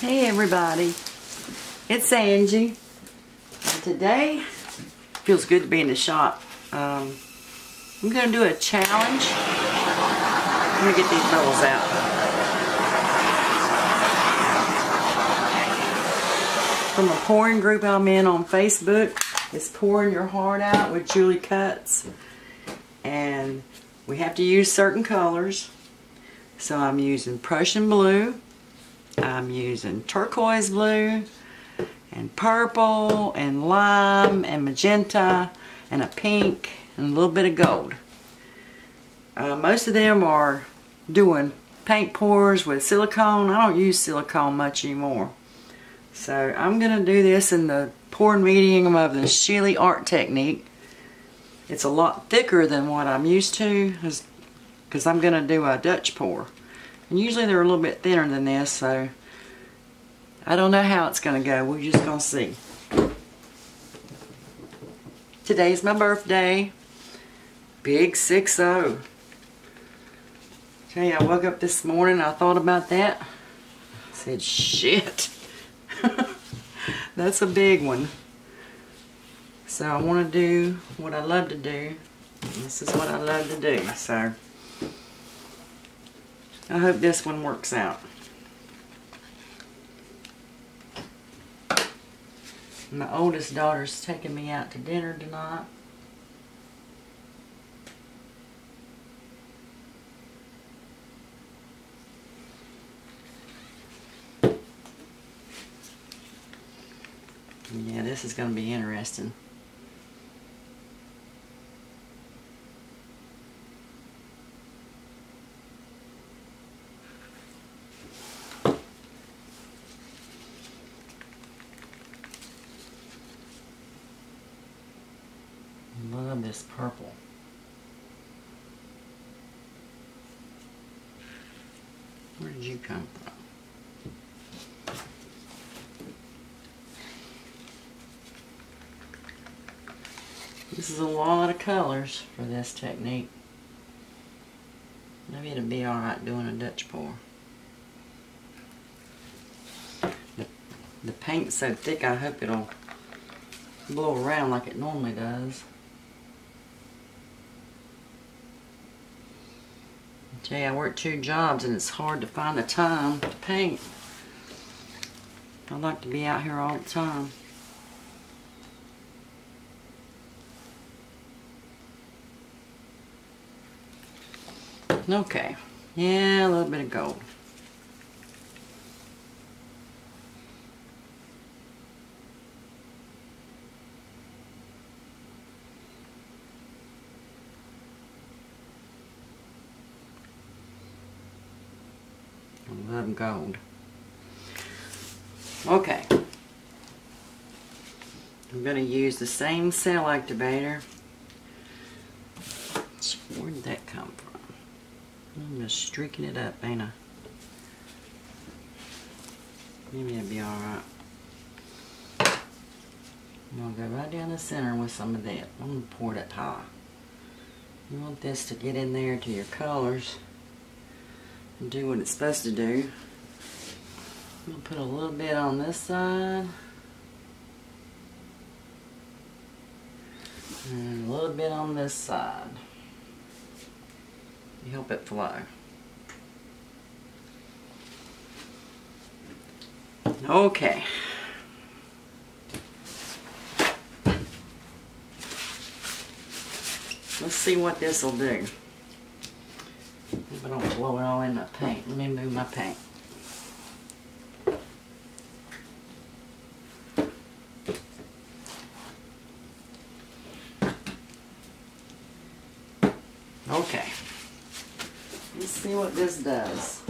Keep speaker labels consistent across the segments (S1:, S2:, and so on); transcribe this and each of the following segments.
S1: Hey everybody, it's Angie, and today feels good to be in the shop. I'm going to do a challenge. Let me get these bubbles out. From a pouring group I'm in on Facebook. It's Pouring Your Heart Out with Julie Cuts, and we have to use certain colors. So I'm using Prussian blue, I'm using turquoise blue, and purple, and lime, and magenta, and a pink, and a little bit of gold. Most of them are doing paint pours with silicone. I don't use silicone much anymore. So I'm going to do this in the pouring medium of the Sheely art technique. It's a lot thicker than what I'm used to because I'm going to do a Dutch pour. And usually they're a little bit thinner than this, so I don't know how it's going to go. We're just going to see. Today's my birthday. Big 6-0. Tell you, I woke up this morning, I thought about that. I said, shit. That's a big one. So I want to do what I love to do. This is what I love to do. So I hope this one works out. My oldest daughter's taking me out to dinner tonight. Yeah, this is going to be interesting. Love this purple. Where did you come from? This is a lot of colors for this technique. Maybe it'll be alright doing a Dutch pour. The paint's so thick, I hope it'll blow around like it normally does. I tell you, I work 2 jobs and it's hard to find the time to paint. I like to be out here all the time. Okay, yeah, a little bit of gold. I love gold. Okay, I'm going to use the same cell activator. Where did that come from? I'm just streaking it up, ain't I? Maybe it'll be alright. I'm going to go right down the center with some of that. I'm going to pour it up high. You want this to get in there to your colors and do what it's supposed to do. I'm going to put a little bit on this side. And a little bit on this side. Help it flow. Okay. Let's see what this will do. If I don't blow it all in my paint. Let me move my paint. Okay. Let's see what this does.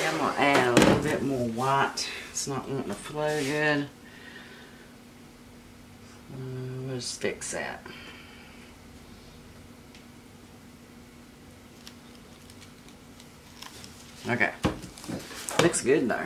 S1: I'm going to add a little bit more white. It's not wanting to flow good. Let's fix that. Okay. Looks good though.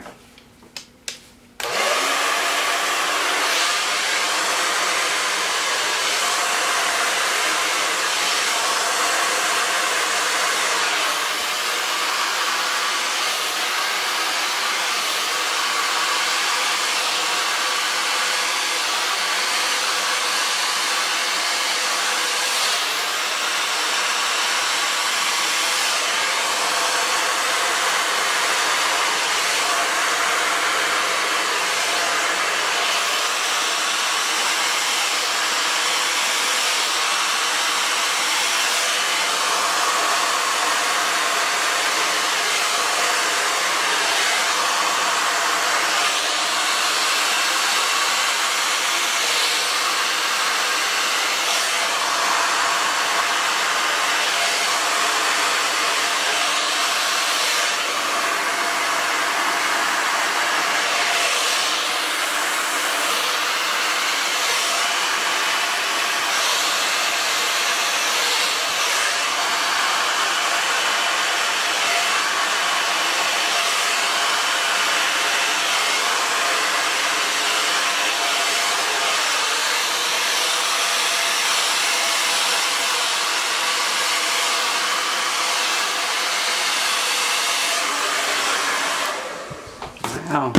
S1: Wow,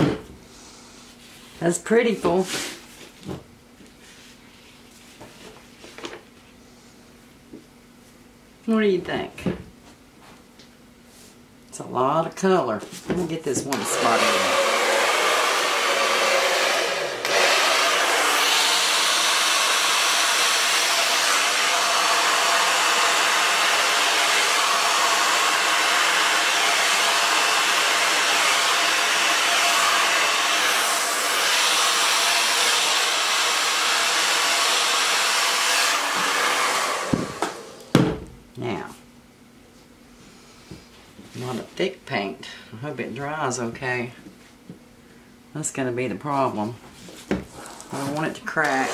S1: that's pretty full. What do you think? It's a lot of color. Let me get this one spot in. Now, not a thick paint. I hope it dries okay. That's going to be the problem. I don't want it to crack.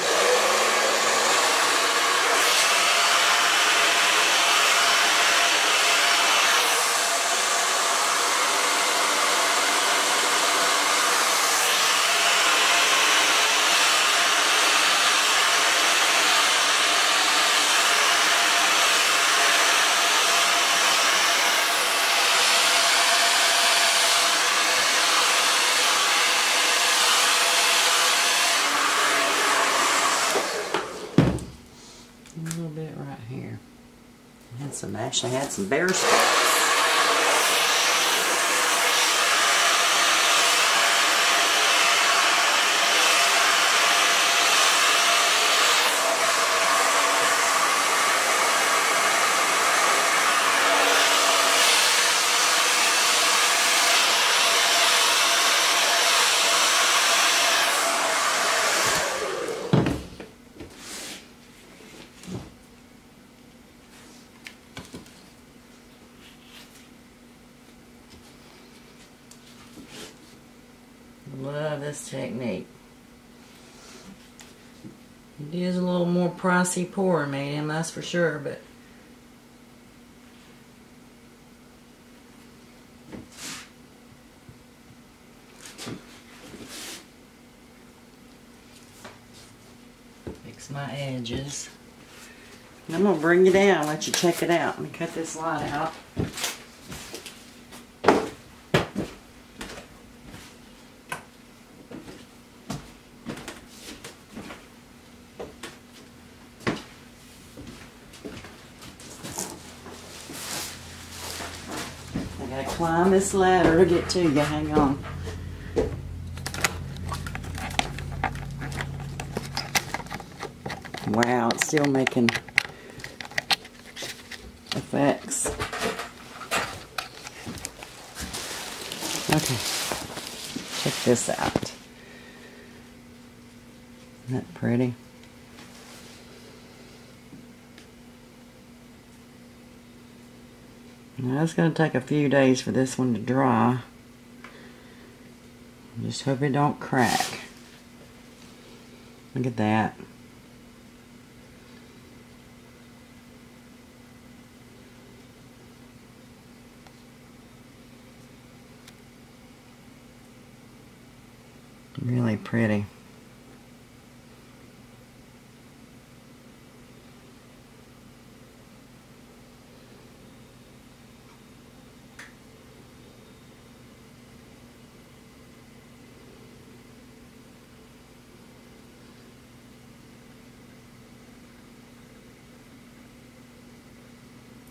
S1: Actually had some bare spots. Love this technique. It is a little more pricey pouring medium, that's for sure, but fix my edges. And I'm going to bring you down, let you check it out. Let me cut this light out. I gotta climb this ladder to get to you. Hang on. Wow, it's still making effects. Okay, check this out. Isn't that pretty? Now it's going to take a few days for this one to dry. Just hope it don't crack. Look at that. Really pretty.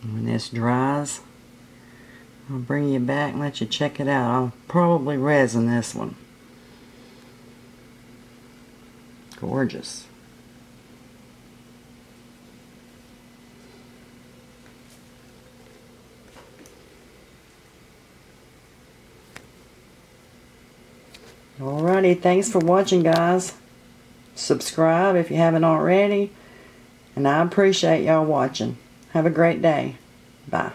S1: When this dries, I'll bring you back and let you check it out. I'll probably resin this one. Gorgeous. Alrighty, thanks for watching, guys. Subscribe if you haven't already. And I appreciate y'all watching. Have a great day. Bye.